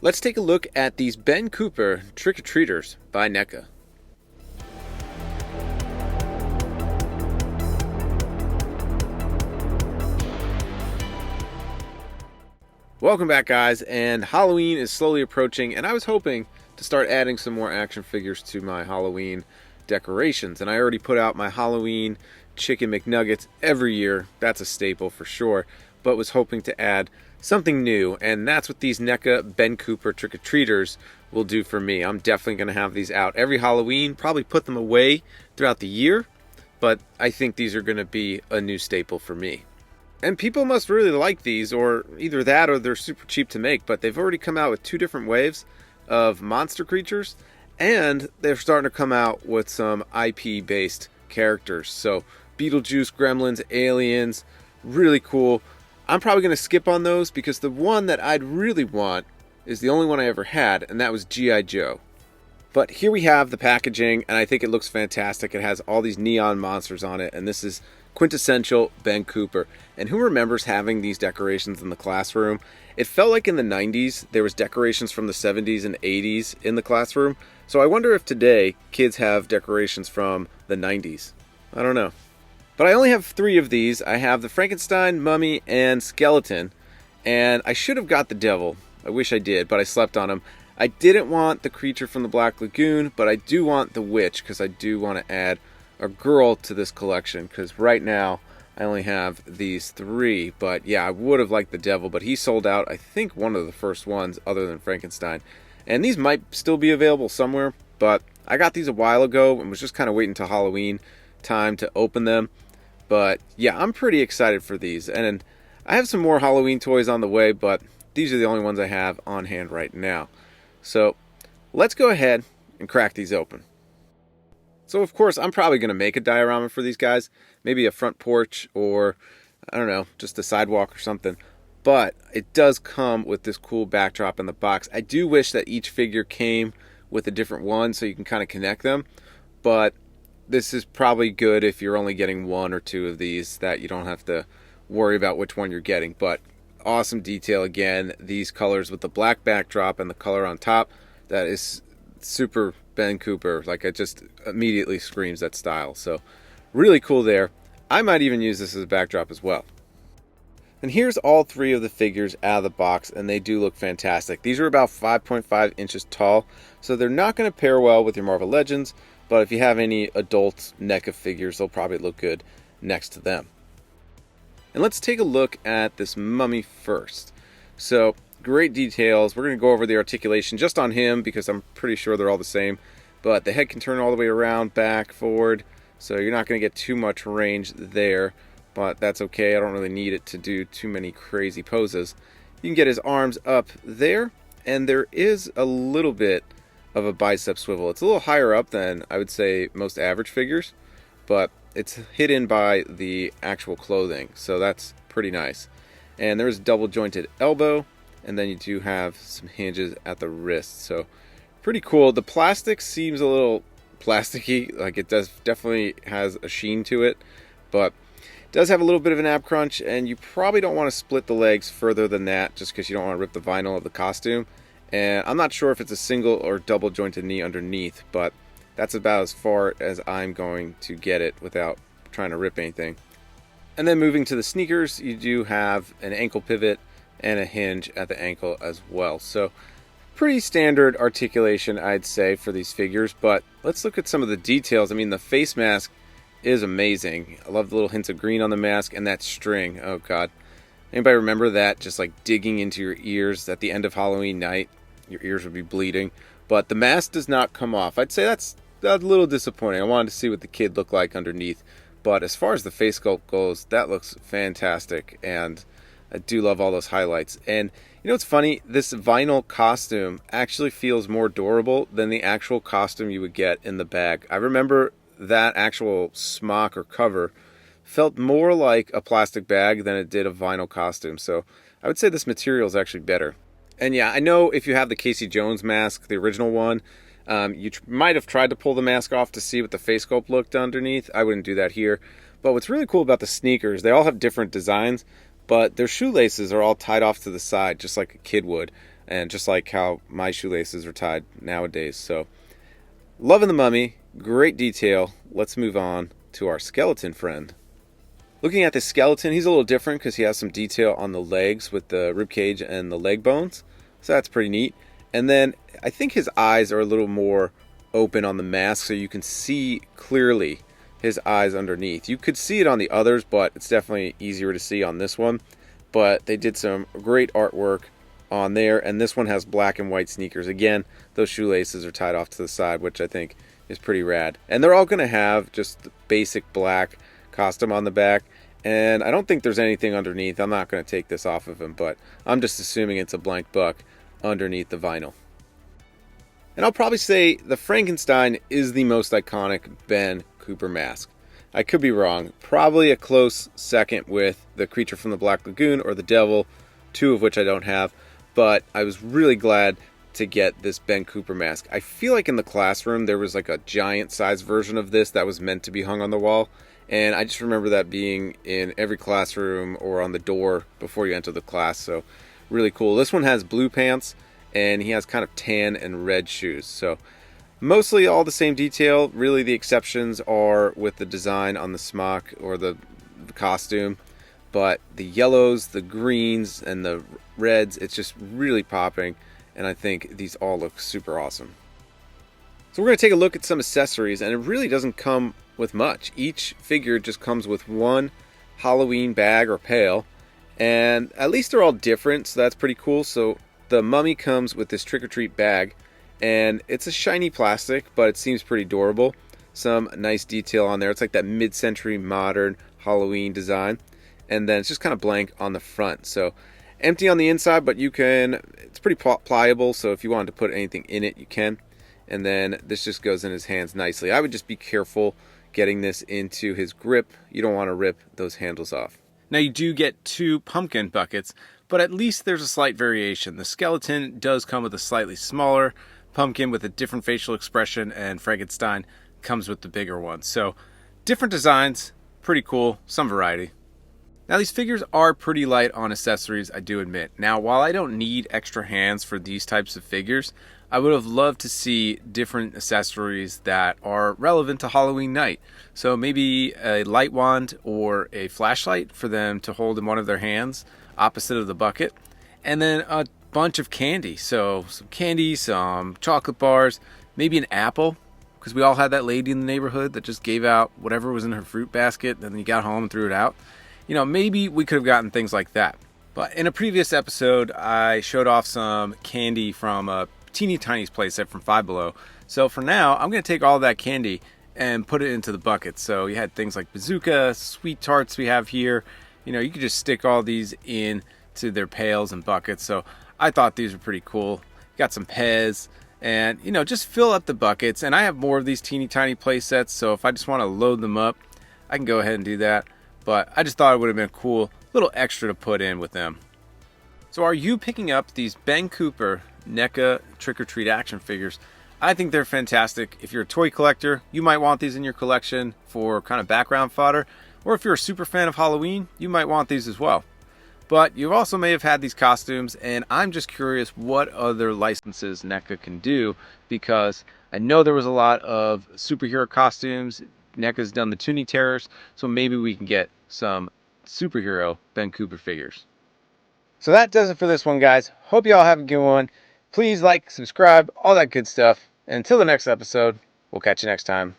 Let's take a look at these Ben Cooper Trick-or-Treaters by NECA. Welcome back, guys, and Halloween is slowly approaching, and I was hoping to start adding some more action figures to my Halloween decorations. And I already put out my Halloween Chicken McNuggets every year. That's a staple for sure, but was hoping to add something new, and that's what these NECA Ben Cooper Trick-or-Treaters will do for me. I'm definitely going to have these out every Halloween, probably put them away throughout the year, but I think these are going to be a new staple for me. And people must really like these, or either that or they're super cheap to make, but they've already come out with 2 different waves of monster creatures, and they're starting to come out with some IP-based characters. So Beetlejuice, Gremlins, Aliens, really cool. I'm probably going to skip on those because the one that I'd really want is the only one I ever had, and that was G.I. Joe. But here we have the packaging, and I think it looks fantastic. It has all these neon monsters on it, and this is quintessential Ben Cooper. And who remembers having these decorations in the classroom? It felt like in the 90s there was decorations from the 70s and 80s in the classroom. So I wonder if today kids have decorations from the 90s. I don't know. But I only have 3 of these. I have the Frankenstein, Mummy, and Skeleton. And I should have got the Devil. I wish I did, but I slept on him. I didn't want the creature from the Black Lagoon, but I do want the Witch because I do want to add a girl to this collection, because right now I only have these 3. But yeah, I would have liked the Devil, but he sold out, I think, one of the first ones other than Frankenstein. And these might still be available somewhere, but I got these a while ago and was just kind of waiting until Halloween time to open them. But yeah, I'm pretty excited for these, and I have some more Halloween toys on the way, but these are the only ones I have on hand right now. So let's go ahead and crack these open. So of course, I'm probably going to make a diorama for these guys. Maybe a front porch, or I don't know, just a sidewalk or something. But it does come with this cool backdrop in the box. I do wish that each figure came with a different one so you can kind of connect them. But this is probably good if you're only getting 1 or 2 of these, that you don't have to worry about which one you're getting. But awesome detail again. These colors with the black backdrop and the color on top, that is super Ben Cooper. Like, it just immediately screams that style. So really cool there. I might even use this as a backdrop as well. And here's all 3 of the figures out of the box, and they do look fantastic. These are about 5.5 inches tall, so they're not going to pair well with your Marvel Legends, but if you have any adult NECA figures, they'll probably look good next to them. And let's take a look at this Mummy first. So great details. We're going to go over the articulation just on him because I'm pretty sure they're all the same. But the head can turn all the way around, back, forward. So you're not going to get too much range there. But that's okay. I don't really need it to do too many crazy poses. You can get his arms up there. And there is a little bit of a bicep swivel. It's a little higher up than I would say most average figures. But it's hidden by the actual clothing. So that's pretty nice. And there's a double jointed elbow. And then you do have some hinges at the wrist. So pretty cool. The plastic seems a little plasticky. Like, it does definitely has a sheen to it. But it does have a little bit of an ab crunch. And you probably don't want to split the legs further than that, just because you don't want to rip the vinyl of the costume. And I'm not sure if it's a single or double jointed knee underneath. But that's about as far as I'm going to get it without trying to rip anything. And then moving to the sneakers, you do have an ankle pivot and a hinge at the ankle as well. So pretty standard articulation, I'd say, for these figures. But let's look at some of the details. I mean, the face mask is amazing. I love the little hints of green on the mask, and that string. Oh God, anybody remember that? Just like digging into your ears at the end of Halloween night. Your ears would be bleeding. But the mask does not come off. I'd say that's a little disappointing. I wanted to see what the kid looked like underneath. But as far as the face sculpt goes, that looks fantastic. And I do love all those highlights. And you know what's funny? This vinyl costume actually feels more durable than the actual costume you would get in the bag. I remember that actual smock or cover felt more like a plastic bag than it did a vinyl costume. So I would say this material is actually better. And yeah, I know if you have the Casey Jones mask, the original one, you might have tried to pull the mask off to see what the face sculpt looked underneath. I wouldn't do that here. But what's really cool about the sneakers, they all have different designs, but their shoelaces are all tied off to the side, just like a kid would. and just like how my shoelaces are tied nowadays. So, loving the mummy, great detail. Let's move on to our skeleton friend. Looking at the skeleton, he's a little different because he has some detail on the legs with the rib cage and the leg bones. So that's pretty neat. And then I think his eyes are a little more open on the mask so you can see clearly his eyes underneath. You could see it on the others, but it's definitely easier to see on this one. But they did some great artwork on there, and this one has black and white sneakers. Again, those shoelaces are tied off to the side, which I think is pretty rad. And they're all going to have just the basic black costume on the back, and I don't think there's anything underneath. I'm not going to take this off of him, but I'm just assuming it's a blank buck underneath the vinyl. And I'll probably say the Frankenstein is the most iconic Ben Cooper mask. I could be wrong. Probably a close second with the Creature from the Black Lagoon or the Devil, two of which I don't have, but I was really glad to get this Ben Cooper mask. I feel like in the classroom there was like a giant size version of this that was meant to be hung on the wall, and I just remember that being in every classroom or on the door before you enter the class. So really cool. This one has blue pants, and he has kind of tan and red shoes. So mostly all the same detail. Really the exceptions are with the design on the smock or the costume. But the yellows, the greens, and the reds, it's just really popping. And I think these all look super awesome. So we're going to take a look at some accessories, and it really doesn't come with much. Each figure just comes with one Halloween bag or pail, and at least they're all different, so that's pretty cool. So the mummy comes with this trick-or-treat bag, and it's a shiny plastic, but it seems pretty durable. Some nice detail on there. It's like that mid-century modern Halloween design, and then it's just kind of blank on the front. So empty on the inside, but you can, it's pretty pliable, so if you wanted to put anything in it, you can. And then this just goes in his hands nicely. I would just be careful getting this into his grip. You don't want to rip those handles off. Now you do get two pumpkin buckets, but at least there's a slight variation. The skeleton does come with a slightly smaller pumpkin with a different facial expression, and Frankenstein comes with the bigger one. So different designs, pretty cool, some variety. Now these figures are pretty light on accessories, I do admit. Now while I don't need extra hands for these types of figures, I would have loved to see different accessories that are relevant to Halloween night. So maybe a light wand or a flashlight for them to hold in one of their hands opposite of the bucket. And then a bunch of candy. So some candy, some chocolate bars, maybe an apple, because we all had that lady in the neighborhood that just gave out whatever was in her fruit basket and then you got home and threw it out. You know, maybe we could have gotten things like that. But in a previous episode, I showed off some candy from a teeny tiny playset from Five Below. So for now, I'm going to take all that candy and put it into the bucket. So you had things like bazooka, sweet tarts we have here. You know, you could just stick all these in to their pails and buckets. So I thought these were pretty cool. Got some Pez, and you know, just fill up the buckets. And I have more of these teeny tiny playsets, so if I just want to load them up, I can go ahead and do that. But I just thought it would have been a cool little extra to put in with them. So are you picking up these Ben Cooper NECA trick-or-treat action figures? I think they're fantastic. If you're a toy collector, you might want these in your collection for kind of background fodder. Or if you're a super fan of Halloween, you might want these as well. But you also may have had these costumes, and I'm just curious what other licenses NECA can do, because I know there was a lot of superhero costumes. NECA's done the Toonie Terrors, so maybe we can get some superhero Ben Cooper figures. So that does it for this one, guys. Hope you all have a good one. Please like, subscribe, all that good stuff. And until the next episode, we'll catch you next time.